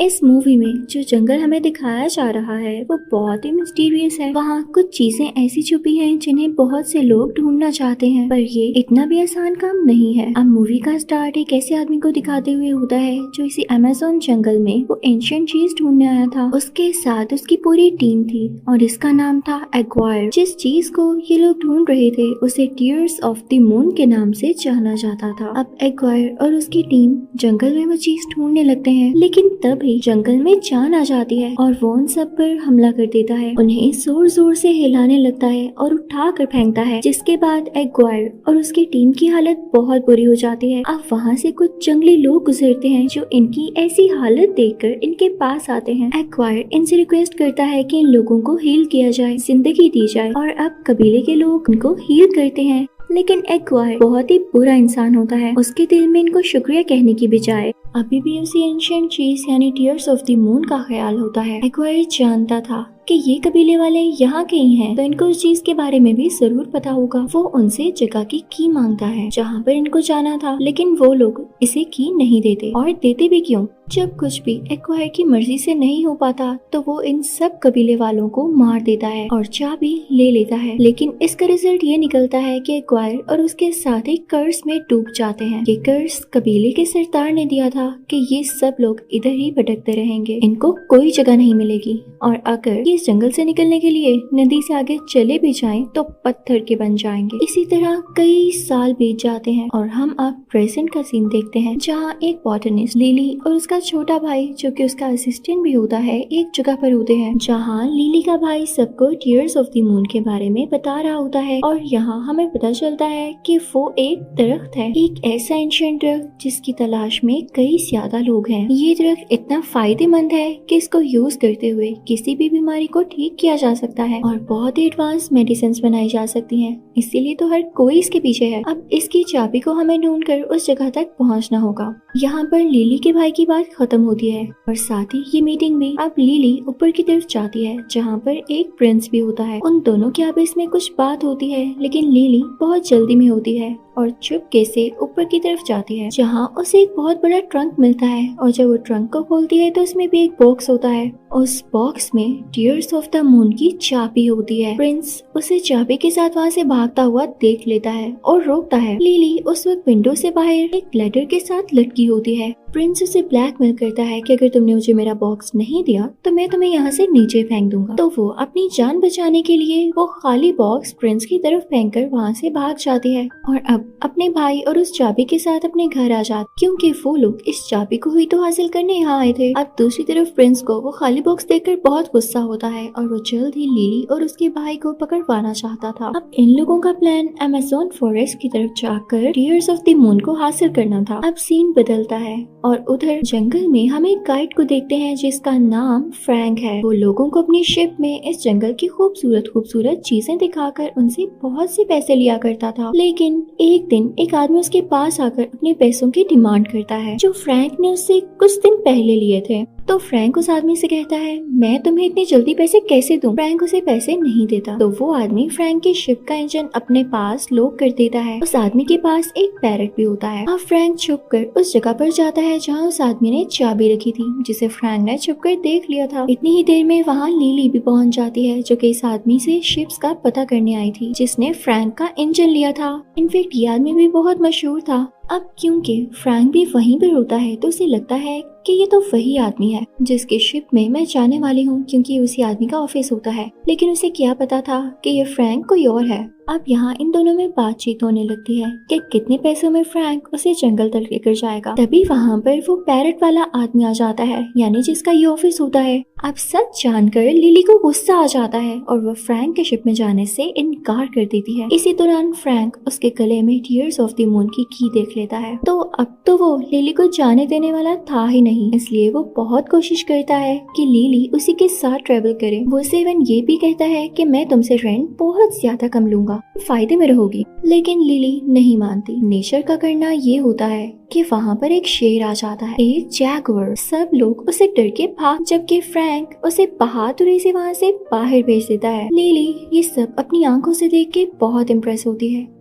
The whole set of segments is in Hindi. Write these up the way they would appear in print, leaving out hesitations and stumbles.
इस मूवी में जो जंगल हमें दिखाया जा रहा है वो बहुत ही मिस्टीरियस है। वहाँ कुछ चीजें ऐसी छुपी हैं जिन्हें बहुत से लोग ढूंढना चाहते हैं, पर ये इतना भी आसान काम नहीं है। अब मूवी का स्टार्ट एक ऐसे आदमी को दिखाते हुए होता है जो इसी अमेज़न जंगल में वो एंशिएंट चीज ढूंढने आया था। उसके साथ उसकी पूरी टीम थी और इसका नाम था एग्वायर। जिस चीज को ये लोग ढूंढ रहे थे उसे टीयर्स ऑफ द मून के नाम से जाना जाता था। अब एग्वायर और उसकी टीम जंगल में वो चीज ढूंढने लगते हैं, लेकिन तब जंगल में जान आ जाती है और वो उन सब पर हमला कर देता है। उन्हें जोर जोर से हिलाने लगता है और उठा कर फेंकता है, जिसके बाद एग्वायर और उसकी टीम की हालत बहुत बुरी हो जाती है। अब वहाँ से कुछ जंगली लोग गुजरते हैं जो इनकी ऐसी हालत देखकर इनके पास आते हैं। एग्वायर इनसे रिक्वेस्ट करता है कि इन लोगों को हील किया जाए, जिंदगी दी जाए, और अब कबीले के लोग इनको हील करते हैं। लेकिन एग्वायर बहुत ही बुरा इंसान होता है। उसके दिल में इनको शुक्रिया कहने की बजाय अभी भी उसी एंशिएंट चीज यानी टीयर्स ऑफ द मून का ख्याल होता है। एग्वायर जानता था कि ये कबीले वाले यहाँ के ही हैं, तो इनको उस चीज के बारे में भी जरूर पता होगा। वो उनसे जगह की मांगता है जहाँ पर इनको जाना था, लेकिन वो लोग इसे की नहीं देते। और देते भी क्यों? जब कुछ भी एक्वायर की मर्जी से नहीं हो पाता तो वो इन सब कबीले वालों को मार देता है और चाबी ले लेता है। लेकिन इसका रिजल्ट ये निकलता है कि एक्वायर और उसके साथ ही कर्स में डूब जाते हैं। ये कर्स कबीले के सरदार ने दिया था कि ये सब लोग इधर ही भटकते रहेंगे, इनको कोई जगह नहीं मिलेगी, और अगर इस जंगल से निकलने के लिए नदी से आगे चले भी जाएं तो पत्थर के बन जाएंगे। इसी तरह कई साल बीत जाते हैं और हम अब प्रेजेंट का सीन देखते हैं, जहाँ एक बॉटनिस्ट लिली और उसका छोटा भाई जो कि उसका असिस्टेंट भी होता है एक जगह पर होते हैं, जहाँ लिली का भाई सबको टीयर्स ऑफ द मून के बारे में बता रहा होता है। और यहाँ हमें पता चलता है कि वो एक दरख्त है, एक ऐसा एंशिएंट दरख्त जिसकी तलाश में कई ज्यादा लोग हैं। ये दरख्त इतना फायदेमंद है कि इसको यूज करते हुए किसी भी बीमारी को ठीक किया जा सकता है और बहुत ही एडवांस मेडिसिन बनाई जा सकती हैं। इसीलिए तो हर कोई इसके पीछे है। अब इसकी चाबी को हमें ढूंढकर उस जगह तक पहुंचना होगा। यहाँ पर लिली के भाई की बात खत्म होती है और साथ ही ये मीटिंग भी। अब लिली ऊपर की तरफ जाती है जहाँ पर एक प्रिंस भी होता है। उन दोनों के आपस में कुछ बात होती है, लेकिन लिली बहुत जल्दी में होती है और चुपके से ऊपर की तरफ जाती है, जहाँ उसे एक बहुत बड़ा ट्रंक मिलता है। और जब वो ट्रंक को खोलती है तो उसमें भी एक बॉक्स होता है। उस बॉक्स में टीयर्स ऑफ द मून की चाबी होती है। प्रिंस उसे चाबी के साथ वहाँ से भागता हुआ देख लेता है और रोकता है। लिली उस वक्त विंडो से बाहर एक लेटर के साथ लटकी होती है। प्रिंस उसे ब्लैकमेल करता है कि अगर तुमने मुझे मेरा बॉक्स नहीं दिया तो मैं तुम्हें यहाँ से नीचे फेंक दूंगा। तो वो अपनी जान बचाने के लिए वो खाली बॉक्स प्रिंस की तरफ फेंक कर वहाँ से भाग जाती है और अब अपने भाई और उस चाबी के साथ अपने घर आ जाते, क्योंकि वो लोग इस चाबी को ही तो हासिल करने यहाँ आए थे। अब दूसरी तरफ प्रिंस को वो खाली बॉक्स देखकर बहुत गुस्सा होता है और वो जल्द ही लिली और उसके भाई को पकड़वाना चाहता था। अब इन लोगों का प्लान अमेज़न फॉरेस्ट की तरफ जाकर टीयर्स ऑफ द मून को हासिल करना था। अब सीन बदलता है और उधर जंगल में हम एक गाइड को देखते हैं जिसका नाम फ्रैंक है। वो लोगों को अपनी शिप में इस जंगल की खूबसूरत चीजें दिखाकर उनसे बहुत से पैसे लिया करता था। लेकिन एक दिन एक आदमी उसके पास आकर अपने पैसों की डिमांड करता है जो फ्रैंक ने उससे कुछ दिन पहले लिए थे। तो फ्रैंक उस आदमी से कहता है, मैं तुम्हें इतनी जल्दी पैसे कैसे दूं? फ्रैंक उसे पैसे नहीं देता। तो वो आदमी फ्रैंक की शिप का इंजन अपने पास लॉक कर देता है। उस आदमी के पास एक पैरट भी होता है। अब फ्रैंक छुपकर उस जगह पर जाता है जहाँ उस आदमी ने चाबी रखी थी, जिसे फ्रैंक ने छुपकर देख लिया था। इतनी ही देर में वहाँ लिली भी पहुँच जाती है, जो कि इस आदमी से शिप्स का पता करने आई थी जिसने फ्रैंक का इंजन लिया था। इनफेक्ट ये आदमी भी बहुत मशहूर था। अब क्योंकि फ्रैंक भी वहीं पर होता है तो उसे लगता है कि ये तो वही आदमी है जिसके शिप में मैं जाने वाली हूँ, क्योंकि उसी आदमी का ऑफिस होता है। लेकिन उसे क्या पता था कि ये फ्रैंक कोई और है। अब यहाँ इन दोनों में बातचीत होने लगती है कि कितने पैसों में फ्रैंक उसे जंगल तक लेकर जाएगा। तभी वहाँ पर वो पैरट वाला आदमी आ जाता है, यानी जिसका ये ऑफिस होता है। अब सच जानकर लिली को गुस्सा आ जाता है और वो फ्रैंक के शिप में जाने से इनकार कर देती है। इसी दौरान फ्रैंक उसके गले में टीयर्स ऑफ द मून की देख लेता है। तो अब तो वो लिली को जाने देने वाला था ही नहीं, इसलिए वो बहुत कोशिश करता है कि लिली उसी के साथ ट्रेवल करे। वो उसे इवन ये भी कहता है कि मैं तुमसे रेंट बहुत ज्यादा कम लूंगा, फायदे में रहोगी। लेकिन लिली नहीं मानती। नेचर का करना ये होता है कि वहाँ पर एक शेर आ जाता है, एक जैगुआर। सब लोग उसे डर के भाग, जबकि फ्रैंक उसे बहादुरी से वहाँ से बाहर भेज देता है। लिली ये सब अपनी आंखों से देख के बहुत इम्प्रेस होती है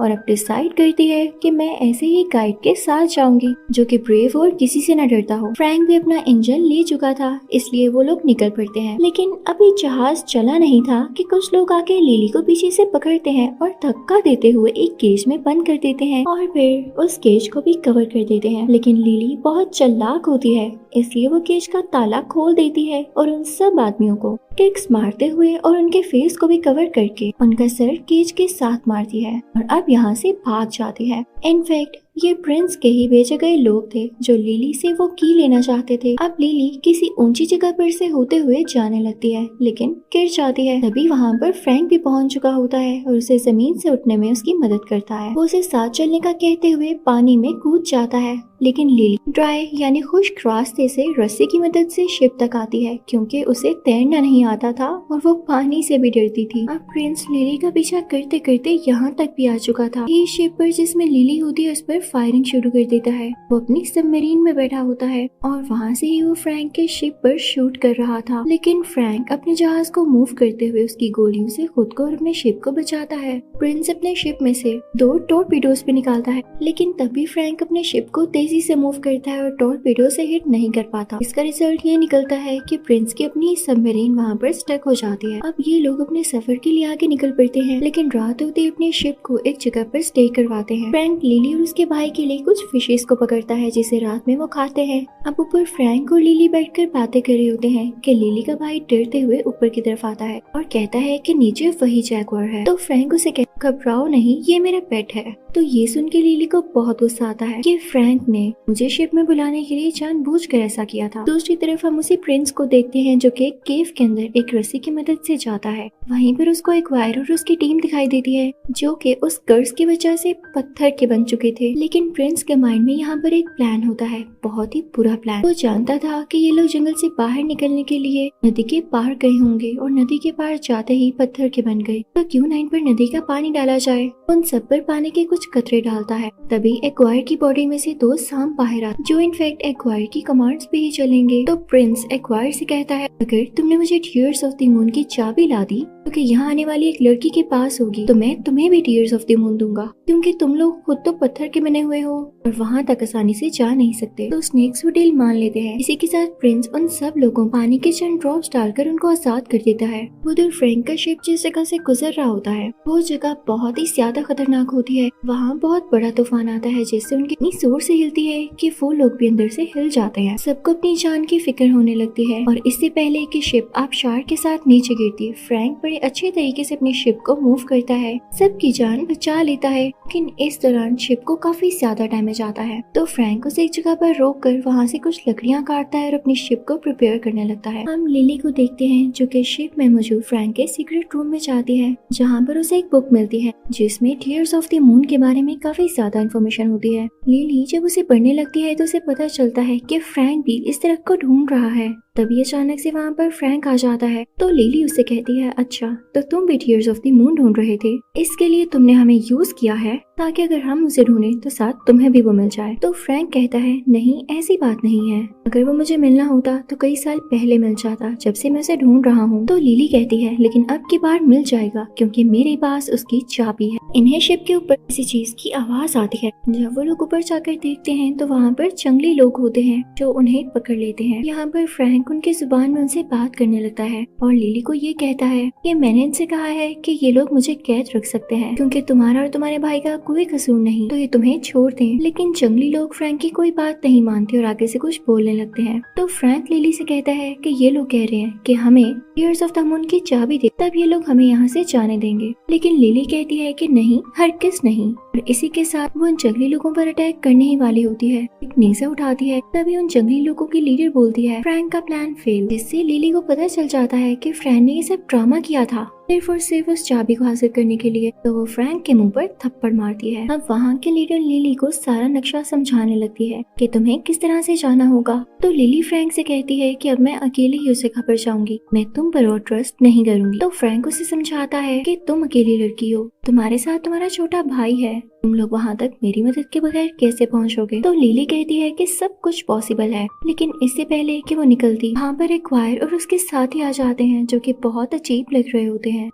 और अब डिसाइड करती है कि मैं ऐसे ही गाइड के साथ जाऊंगी जो कि ब्रेव और किसी से न डरता हो। फ्रैंक भी अपना इंजन ले चुका था, इसलिए वो लोग निकल पड़ते हैं। लेकिन अभी जहाज चला नहीं था कि कुछ लोग आके लिली को पीछे से पकड़ते हैं और धक्का देते हुए एक केज में बंद कर देते हैं और फिर उस केज को भी कवर कर देते हैं। लेकिन लिली बहुत चालाक होती है, इसलिए वो केज का ताला खोल देती है और उन सब आदमियों को किक्स मारते हुए और उनके फेस को भी कवर करके उनका सर केज के साथ मारती है और अब यहाँ से भाग जाती है। इनफैक्ट ये प्रिंस के ही भेजे गए लोग थे जो लिली से वो की लेना चाहते थे। अब लिली किसी ऊंची जगह पर से होते हुए जाने लगती है लेकिन गिर जाती है। तभी वहाँ पर फ्रैंक भी पहुँच चुका होता है और उसे जमीन से उठने में उसकी मदद करता है। वो उसे साथ चलने का कहते हुए पानी में कूद जाता है, लेकिन लिली ड्राई यानी खुश्क रास्ते से रस्सी की मदद से शिप तक आती है क्योंकि उसे तैरना नहीं आता था और वो पानी से भी डरती थी। अब प्रिंस लिली का पीछा करते करते यहाँ तक भी आ चुका था। ये शिप पर जिसमें लिली होती है उस पर फायरिंग शुरू कर देता है। वो अपनी सबमरीन में बैठा होता है और वहाँ से ही वो फ्रैंक के शिप पर शूट कर रहा था, लेकिन फ्रैंक अपने जहाज को मूव करते हुए उसकी गोलियों से खुद को और अपने शिप को बचाता है। प्रिंस अपने शिप में से 2 टॉर्पीडोज भी निकालता है, लेकिन तभी फ्रैंक अपने शिप को तेजी से मूव करता है और टॉर्पीडो से हिट नहीं कर पाता। इसका रिजल्ट ये निकलता है कि प्रिंस की अपनी सबमरीन वहाँ पर स्टक हो जाती है। अब ये लोग अपने सफर के लिए आगे निकल पड़ते हैं, लेकिन रात होते अपनी शिप को एक जगह पर स्टे करवाते हैं। फ्रैंक लिली और उसके भाई के लिए कुछ फिशेस को पकड़ता है जिसे रात में वो खाते हैं। अब ऊपर फ्रैंक और लिली बैठकर बातें कर रहे होते हैं कि लिली का भाई डरते हुए ऊपर की तरफ आता है और कहता है कि नीचे वही जैगुआर है। तो फ्रैंक उसे कहता है घबराओ नहीं, ये मेरा पेट है। तो ये सुन के लिली को बहुत गुस्सा आता है कि फ्रैंक ने मुझे शिप में बुलाने के लिए जानबूझकर ऐसा किया था। दूसरी तरफ हम उसी प्रिंस को देखते हैं जो कि केव के अंदर एक रस्सी की मदद से जाता है। वहीं पर उसको एक वायर और उसकी टीम दिखाई देती है जो कि उस कर्ज की वजह से पत्थर के बन चुके थे। लेकिन प्रिंस के माइंड में यहाँ पर एक प्लान होता है, बहुत ही बुरा प्लान। वो जानता था कि ये लोग जंगल से बाहर निकलने के लिए नदी के पार गए होंगे और नदी के पार जाते ही पत्थर के बन गए। तो क्यों ना इन पर नदी का पानी डाला जाए। उन सब पर पानी के कुछ कतरे डालता है। तभी एक्वायर की बॉडी में से 2 सांप बाहर आते जो इनफैक्ट एक्वायर की कमांड्स पे ही चलेंगे। तो प्रिंस एक्वायर से कहता है अगर तुमने मुझे टीयर्स ऑफ द मून की चाबी ला दी क्योंकि यहाँ आने वाली एक लड़की के पास होगी तो मैं तुम्हें भी टीयर्स ऑफ द मून दूंगा, क्योंकि तुम लोग खुद तो पत्थर के बने हुए हो और वहाँ तक आसानी से जा नहीं सकते। तो स्नेक्स वो डील मान लेते हैं। इसी के साथ प्रिंस उन सब लोगों पानी के चंद ड्रॉप्स डालकर उनको आजाद कर देता है। उधर फ्रैंक का शिप जिस जगह से गुजर रहा होता है वो जगह बहुत ही ज्यादा खतरनाक होती है। वहाँ बहुत बड़ा तूफान आता है जिससे उनकी इतनी जोर से हिलती है कि वो लोग भी अंदर से हिल जाते हैं। सबको अपनी जान की फिक्र होने लगती है और इससे पहले कि शिप आबशार के साथ नीचे गिरती है फ्रैंक बड़े अच्छे तरीके से अपनी शिप को मूव करता है, सबकी जान बचा लेता है। लेकिन इस दौरान शिप को काफी ज्यादा डैमेज आता है तो फ्रैंक उसे एक जगह पर रोक कर वहाँ से कुछ लकड़ियाँ काटता है और अपनी शिप को प्रिपेयर करने लगता है। हम लिली को देखते हैं जो कि शिप में मौजूद फ्रैंक के सीक्रेट रूम में जाती है जहाँ पर उसे एक बुक मिलती है जिसमें टीयर्स ऑफ द मून के बारे में काफी ज्यादा इन्फॉर्मेशन होती है। लिली जब उसे पढ़ने लगती है तो उसे पता चलता है कि फ्रैंक भी इस तरह को ढूंढ रहा है। तभी अचानक से वहाँ पर फ्रैंक आ जाता है तो लिली उससे कहती है अच्छा तो तुम भी टीयर्स ऑफ द मून ढूंढ रहे थे, इसके लिए तुमने हमें यूज किया है ताकि अगर हम उसे ढूंढे तो साथ तुम्हें भी वो मिल जाए। तो फ्रैंक कहता है नहीं ऐसी बात नहीं है, अगर वो मुझे मिलना होता तो कई साल पहले मिल जाता, जब से मैं उसे ढूंढ रहा हूँ। तो लिली कहती है लेकिन अब की बार मिल जाएगा क्योंकि मेरे पास उसकी चाबी है। इन्हें शिप के ऊपर किसी चीज की आवाज आती है। जब वो लोग ऊपर जाकर देखते हैं तो वहाँ पर जंगली लोग होते हैं जो उन्हें पकड़ लेते हैं। यहाँ पर फ्रैंक उनकी जुबान में उनसे बात करने लगता है और लिली को ये कहता है कि मैंने इनसे कहा है कि ये लोग मुझे कैद रख सकते हैं क्योंकि तुम्हारा और तुम्हारे भाई का कोई कसूर नहीं, तो ये तुम्हें छोड़ दें। लेकिन जंगली लोग फ्रैंक की कोई बात नहीं मानते और आगे से कुछ बोलने लगते हैं। तो फ्रैंक लिली से कहता है कि ये लोग कह रहे हैं कि हमें टीयर्स ऑफ द मून की चाबी दे तब ये लोग हमें यहाँ से जाने देंगे। लेकिन लिली कहती है कि नहीं, हरगिज़ नहीं। और इसी के साथ वो उन जंगली लोगों पर अटैक करने ही वाली होती है। एक नेज़ा उठाती है तभी उन जंगली लोगों की लीडर बोलती है फ्रैंक का प्लान फेल, जिससे लिली को पता चल जाता है कि फ्रैंक ने ये सब ड्रामा किया था सिर्फ उस चाबी को हासिल करने के लिए। तो वो फ्रैंक के मुंह पर थप्पड़ मारती है। अब वहाँ के लीडर लिली को सारा नक्शा समझाने लगती है कि तुम्हें किस तरह से जाना होगा। तो लिली फ्रैंक से कहती है कि अब मैं अकेले ही उस जगह पर जाऊंगी, मैं तुम पर और ट्रस्ट नहीं करूंगी। तो फ्रैंक उसे समझाता है कि तुम अकेली लड़की हो, तुम्हारे साथ तुम्हारा छोटा भाई है, तुम लोग वहाँ तक मेरी मदद के बगैर कैसे पहुँचोगे। तो लिली कहती है कि सब कुछ पॉसिबल है, लेकिन इससे पहले कि वो निकलती वहाँ पर एक वायर और उसके साथ ही आ जाते हैं जो कि बहुत अजीब लग रहे होते हैं।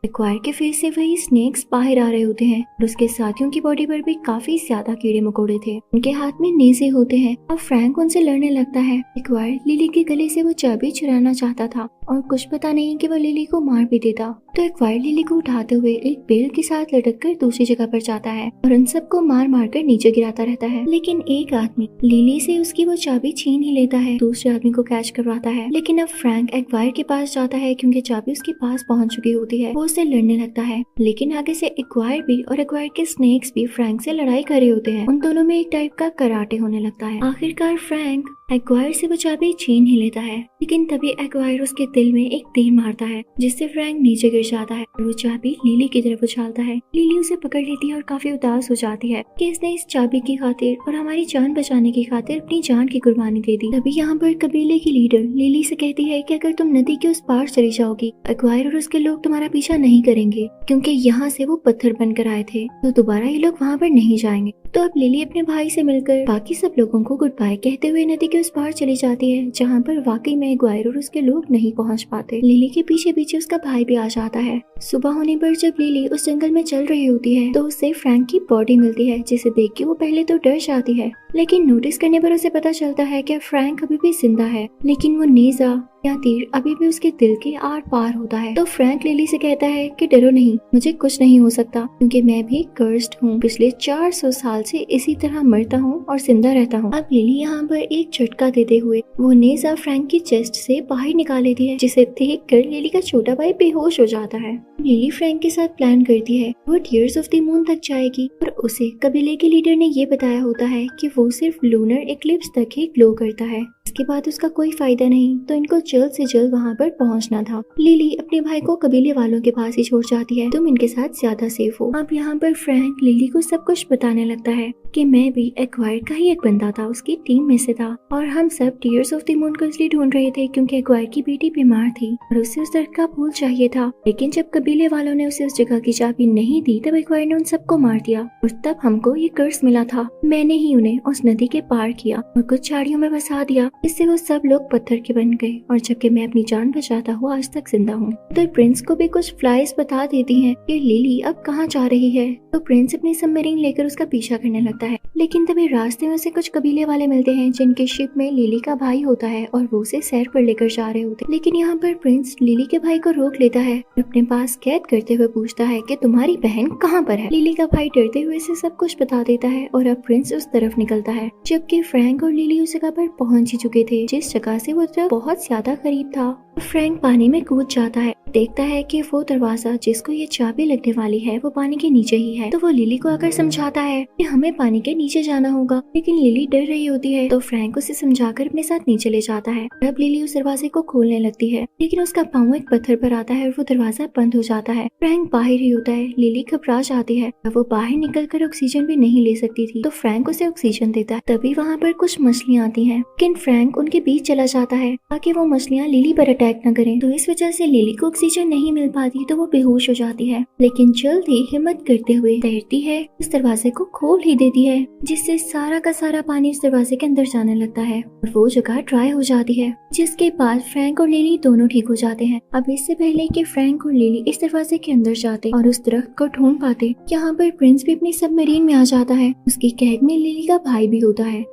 एक्वायर के फेस से वही स्नेक्स बाहर आ रहे होते हैं और उसके साथियों की बॉडी पर भी काफी ज्यादा कीड़े मकोड़े थे। उनके हाथ में नेज़े होते हैं। अब फ्रैंक उनसे लड़ने लगता है। एक्वायर लिली के गले से वो चाबी चुराना चाहता था और कुछ पता नहीं कि वो लिली को मार भी देता। तो एक्वायर लिली को उठाते हुए एक पेड़ के साथ लटक कर दूसरी जगह पर जाता है और उन सबको मार मार कर नीचे गिराता रहता है। लेकिन एक आदमी लिली से उसकी वो चाबी छीन ही लेता है, दूसरे आदमी को कैच करवाता है। लेकिन अब फ्रैंक एक्वायर के पास जाता है क्योंकि चाबी उसके पास पहुंच चुकी होती है। वो उससे लड़ने लगता है, लेकिन आगे से एक्वायर भी और एक्वायर के स्नेक्स भी फ्रैंक से लड़ाई कर रहे होते हैं। उन दोनों में एक टाइप का कराटे होने लगता है। आखिरकार फ्रैंक एक्वायर से वो चाबी छीन ही लेता है, लेकिन तभी एक्वायर उसके दिल में एक तीर मारता है जिससे फ्रैंक नीचे गिर जाता है और वो चाबी लिली की तरफ उछालता है। लिली उसे पकड़ लेती है और काफी उदास हो जाती है कि इसने इस चाबी की खातिर और हमारी जान बचाने की खातिर अपनी जान की कुर्बानी दे दी। तभी यहाँ पर कबीले की लीडर लिली से कहती है कि अगर तुम नदी के उस पार चली जाओगी, एक्वायर और उसके लोग तुम्हारा पीछा नहीं करेंगे क्योंकि यहाँ से वो पत्थर बनकर आए थे, तो दोबारा ये लोग वहाँ पर नहीं जाएंगे। तो अब लिली अपने भाई से मिलकर बाकी सब लोगों को गुड बाय कहते हुए नदी के उस पार चली जाती है जहाँ पर वाकई में एक्वायर और उसके लोग नहीं पहुँच पाते। लिली के पीछे पीछे उसका भाई भी आ जाता है। सुबह होने पर जब लिली उस जंगल में चल रही होती है तो उसे फ्रैंक की बॉडी मिलती है, जिसे देख के वो पहले तो डर जाती है, लेकिन नोटिस करने पर उसे पता चलता है कि फ्रैंक अभी भी जिंदा है, लेकिन वो नेज़ा या तीर अभी भी उसके दिल के आर पार होता है। तो फ्रैंक लिली से कहता है कि डरो नहीं, मुझे कुछ नहीं हो सकता क्योंकि मैं भी कर्स्ड हूँ। पिछले 400 साल से इसी तरह मरता हूँ और जिंदा रहता हूँ। अब लिली यहाँ पर एक झटका देते हुए वो नेज़ा फ्रैंक की चेस्ट से बाहर निकाल लेती है, जिसे देख कर लिली का छोटा भाई बेहोश हो जाता है। लिली फ्रैंक के साथ प्लान करती है वो टीयर्स ऑफ द मून तक जाएगी और उसे कबीले के लीडर ने ये बताया होता है कि वो सिर्फ लूनर इक्लिप्स तक ही ग्लो करता है, इसके बाद उसका कोई फायदा नहीं, तो इनको जल्द से जल्द वहाँ पर पहुँचना था। लिली अपने भाई को कबीले वालों के पास ही छोड़ जाती है, तुम इनके साथ ज्यादा सेफ हो। अब यहाँ पर फ्रैंक लिली को सब कुछ बताने लगता है कि मैं भी एक्वायर का ही एक बंदा था, उसकी टीम में से था और हम सब टीयर्स ऑफ द मून को इसलिए ढूंढ रहे थे क्योंकि एक्वायर की बेटी बीमार थी और उसे उस दर्द का फूल चाहिए था। लेकिन जब कबीले वालों ने उसे उस जगह की चाबी नहीं दी तब एक्वायर ने उन सबको मार दिया और तब हमको ये कर्स मिला था। मैंने ही उन्हें उस नदी के पार किया और कुछ झाड़ियों में बसा दिया, इससे वो सब लोग पत्थर के बन गए और जबकि मैं अपनी जान बचाता हुआ आज तक जिंदा हूँ। तो प्रिंस को भी कुछ फ्लाइज बता देती हैं कि लिली अब कहाँ जा रही है। तो प्रिंस अपनी सबमरीन लेकर उसका पीछा करने लगता है, लेकिन तभी रास्ते में उसे कुछ कबीले वाले मिलते हैं जिनके शिप में लिली का भाई होता है और वो उसे सैर पर लेकर जा रहे होते हैं। लेकिन यहाँ पर प्रिंस लिली के भाई को रोक लेता है, अपने पास कैद करते हुए पूछता है कि तुम्हारी बहन कहाँ पर है। लिली का भाई डरते हुए इसे सब कुछ बता देता है और अब प्रिंस उस तरफ निकलता है, जबकि फ्रैंक और लिली उस जगह पर पहुंच ही चुके थे जिस जगह से वो बहुत ज्यादा करीब था। फ्रैंक पानी में कूद जाता है, देखता है कि वो दरवाजा जिसको ये चाबी लगने वाली है वो पानी के नीचे ही है। तो वो लिली को आकर समझाता है कि हमें पानी के नीचे जाना होगा, लेकिन लिली डर रही होती है। तो फ्रैंक उसे समझाकर अपने साथ नीचे ले जाता है। अब लिली उस दरवाजे को खोलने लगती है, लेकिन उसका पाँव एक पत्थर पर आता है और वो दरवाजा बंद हो जाता है। फ्रैंक बाहर ही होता है, लिली घबरा जाती है, वो बाहर निकलकर ऑक्सीजन भी नहीं ले सकती थी, तो फ्रैंक उसे ऑक्सीजन देता है। तभी वहाँ पर कुछ मछलियाँ आती हैं, लेकिन फ्रैंक उनके बीच चला जाता है ताकि वो मछलियाँ लिली पर अटैक न करें। तो इस वजह से लिली को ऑक्सीजन नहीं मिल पाती, तो वो बेहोश हो जाती है, लेकिन जल्द ही हिम्मत करते हुए तैरती है, इस दरवाजे को खोल ही देती है, जिससे सारा का सारा पानी इस दरवाजे के अंदर जाने लगता है और वो जगह ड्राई हो जाती है, जिसके बाद फ्रैंक और लिली दोनों ठीक हो जाते हैं। अब इससे पहले कि फ्रैंक और लिली इस दरवाजे के अंदर जाते और उस दरख्त को ढूंढ पाते, यहाँ पर प्रिंस भी अपनी सबमरीन में आ जाता है। उसकी कैद में लिली का भाई भी होता है।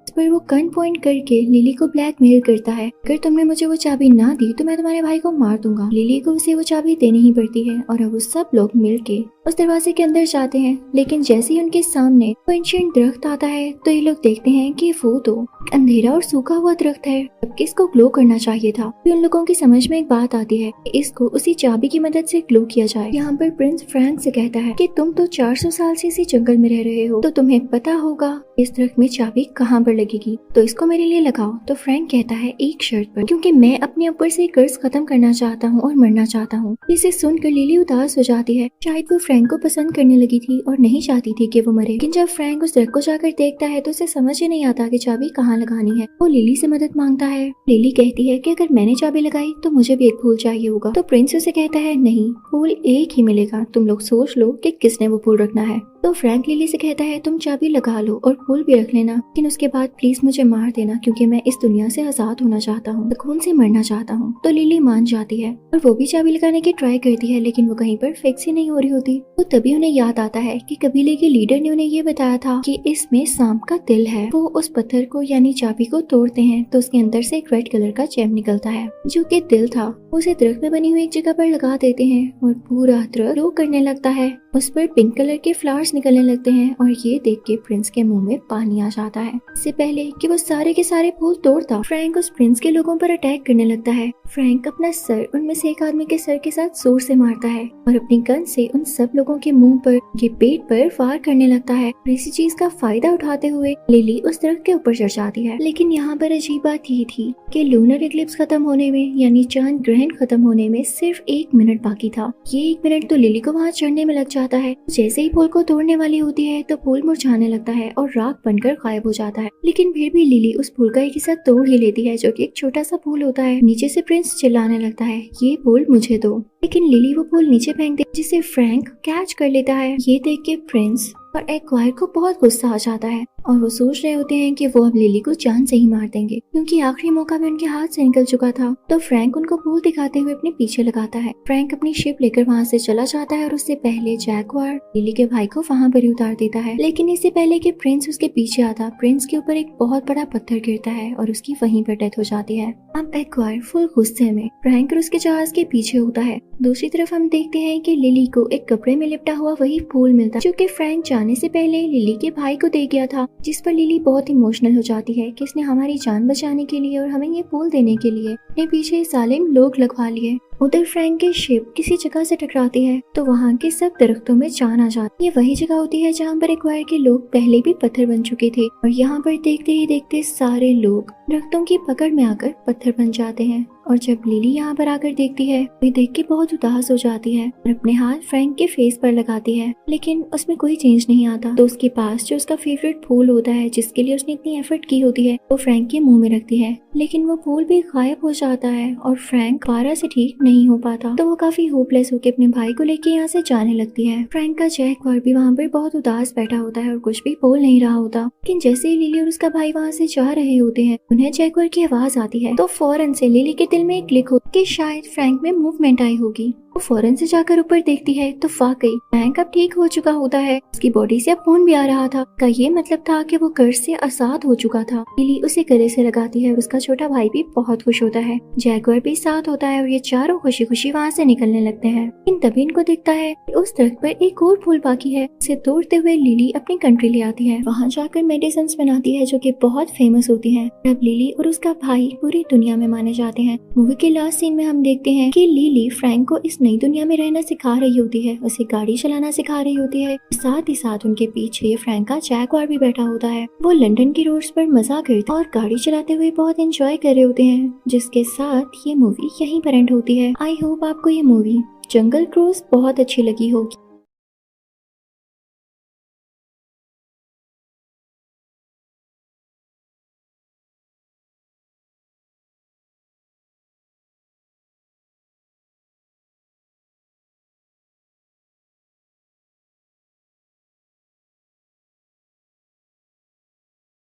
पर वो गन पॉइंट करके लिली को ब्लैकमेल करता है, अगर तुमने मुझे वो चाबी ना दी तो मैं तुम्हारे भाई को मार दूंगा। लिली को उसे वो चाबी देनी ही पड़ती है और अब वो सब लोग मिलके उस दरवाजे के अंदर जाते हैं, लेकिन जैसे ही उनके सामने वो एंशिएंट दरख्त आता है तो ये लोग देखते हैं कि वो तो अंधेरा और सूखा हुआ दरख्त है, जबकि इसको ग्लो करना चाहिए था। फिर उन लोगों की समझ में एक बात आती है कि इसको उसी चाबी की मदद से ग्लो किया जाए। यहाँ पर प्रिंस फ्रैंक से कहता है कि तुम तो 400 साल से इसी जंगल में रह रहे हो, तो तुम्हें पता होगा इस दरख्त में चाबी कहाँ पर लगेगी, तो इसको मेरे लिए लगाओ। तो फ्रैंक कहता है एक शर्त पर, क्योंकि मैं अपने ऊपर से कर्ज खत्म करना चाहता हूँ और मरना चाहता हूँ। इसे सुनकर लिली उदास हो जाती है, शायद वो फ्रैंक को पसंद करने लगी थी और नहीं चाहती थी कि वो मरे। लेकिन जब फ्रैंक उस दरख्त को जाकर देखता है तो उसे समझ ही नहीं आता कि चाबी कहाँ लगानी है। वो लिली से मदद मांगता है। लिली कहती है कि अगर मैंने चाबी लगाई तो मुझे भी एक फूल चाहिए होगा। तो प्रिंस उसे कहता है नहीं, फूल एक ही मिलेगा, तुम लोग सोच लो कि किसने वो फूल रखना है। तो फ्रैंक लिली से कहता है तुम चाबी लगा लो और फूल भी रख लेना। लेकिन उसके बाद प्लीज मुझे मार देना क्योंकि मैं इस दुनिया से आजाद होना चाहता हूँ, सुकून से मरना चाहता हूँ। तो लिली मान जाती है और वो भी चाबी लगाने की ट्राई करती है, लेकिन वो कहीं पर फिक्स ही नहीं हो रही होती। तो तभी उन्हें याद आता है कि कबीले के लीडर ने उन्हें ये बताया था कि इसमें सांप का दिल है। वो उस पत्थर को यानी चाबी को तोड़ते हैं तो उसके अंदर से एक रेड कलर का चैम निकलता है जो कि दिल था। उसे दरख्त में बनी हुई एक जगह पर लगा देते हैं और पूरा दरख्त ग्लो करने लगता है। उस पर पिंक कलर के फ्लावर्स निकलने लगते हैं और ये देख के प्रिंस के मुंह में पानी आ जाता है। इससे पहले कि वो सारे के सारे फूल तोड़ता, फ्रैंक उस प्रिंस के लोगों पर अटैक करने लगता है। फ्रैंक अपना सर उनमें से एक आदमी के सर के साथ जोर से मारता है और अपनी गन से उन सब लोगों के मुंह पर, उनके पेट पर फायर करने लगता है। इसी चीज का फायदा उठाते हुए लिली उस दरख्त के ऊपर चढ़ जाती है। लेकिन यहाँ पर अजीब बात ये थी कि लूनर इक्लिप्स खत्म होने में यानी चांद ग्रहण खत्म होने में सिर्फ 1 मिनट बाकी था। ये 1 मिनट तो लिली को वहाँ चढ़ने में लग जाता है। जैसे ही फूल को तोड़ने वाली होती है तो फूल मुरझाने लगता है और राख बनकर गायब हो जाता है। लेकिन फिर भी लिली उस फूल का एक हिस्सा तोड़ ही लेती है जो कि एक छोटा सा फूल होता है। नीचे से प्रिंस चिल्लाने लगता है, ये फूल मुझे दो। लेकिन लिली वो फूल नीचे फेंक दे जिसे फ्रैंक कैच कर लेता है। ये देख के प्रिंस और एक्वायर को बहुत गुस्सा आ जाता है और वो सोच रहे होते हैं कि वो अब लिली को जान से ही मार देंगे क्योंकि आखिरी मौका भी उनके हाथ से निकल चुका था। तो फ्रैंक उनको फूल दिखाते हुए अपने पीछे लगाता है। फ्रैंक अपनी शिप लेकर वहाँ से चला जाता है और उससे पहले जैगवार लिली के भाई को वहाँ पर ही उतार देता है। लेकिन इससे पहले कि प्रिंस उसके पीछे आता, प्रिंस के ऊपर एक बहुत बड़ा पत्थर गिरता है और उसकी वहीं पर डेथ हो जाती है। अब एक्वायर फुल गुस्से में फ्रैंक और उसके जहाज के पीछे होता है। दूसरी तरफ हम देखते हैं कि लिली को एक कपड़े में लिपटा हुआ वही फूल मिलता है जो कि फ्रैंक जाने से पहले लिली के भाई को दे गया था, जिस पर लिली बहुत इमोशनल हो जाती है कि इसने हमारी जान बचाने के लिए और हमें ये फूल देने के लिए अपने पीछे जालिम लोग लगवा लिए। उधर फ्रैंक की शिप किसी जगह से टकराती है तो वहाँ के सब दरख्तों में जान आ जाती है। ये वही जगह होती है जहाँ पर एक्वायर के लोग पहले भी पत्थर बन चुके थे और यहाँ पर देखते ही देखते सारे लोग दरख्तों की पकड़ में आकर पत्थर बन जाते हैं। और जब लिली यहाँ पर आकर देखती है वे देख के बहुत उदास हो जाती है और अपने हाथ फ्रैंक के फेस पर लगाती है, लेकिन उसमें कोई चेंज नहीं आता। तो उसके पास जो उसका फेवरेट फूल होता है जिसके लिए उसने इतनी एफर्ट की होती है वो फ्रैंक के मुंह में रखती है, लेकिन वो फूल भी गायब हो जाता है और फ्रैंक दोबारा से ठीक नहीं हो पाता। तो वो काफी होपलेस होकर अपने भाई को लेके यहाँ से जाने लगती है। फ्रैंक का जैगवार भी वहाँ पर बहुत उदास बैठा होता है और कुछ भी बोल नहीं रहा होता। लेकिन जैसे ही लिली और उसका भाई वहाँ से जा रहे होते हैं उन्हें जैगवार की आवाज आती है। तो फौरन से लिली के दिल में एक क्लिक हो कि शायद फ्रैंक में मूवमेंट आई होगी। वो फौरन से जाकर ऊपर देखती है तो वाकई फ्रैंक अब ठीक हो चुका होता है। उसकी बॉडी से अब खून भी आ रहा था। का ये मतलब था कि वो कर्ज से आजाद हो चुका था। लिली उसे गले से लगाती है और उसका छोटा भाई भी बहुत खुश होता है। जैगवार भी साथ होता है और ये चारों खुशी खुशी वहाँ से निकलने लगते हैं। लेकिन तभी इनको दिखता है कि उस दरख्त पर एक और फूल बाकी है। उसे तोड़ते हुए लिली अपनी कंट्री ले आती है। वहाँ जाकर मेडिसिन बनाती है जो कि बहुत फेमस होती है। अब लिली और उसका भाई पूरी दुनिया में माने जाते हैं। मूवी के लास्ट सीन में हम देखते हैं कि लिली फ्रैंक को इस नई दुनिया में रहना सिखा रही होती है, उसे गाड़ी चलाना सिखा रही होती है। साथ ही साथ उनके पीछे फ्रैंक का जैगवार भी बैठा होता है। वो लंदन की रोड्स पर मजा करते और गाड़ी चलाते हुए बहुत एंजॉय कर रहे होते हैं, जिसके साथ ये मूवी यहीं पर एंड होती है। आई होप आपको ये मूवी जंगल क्रूज बहुत अच्छी लगी होगी।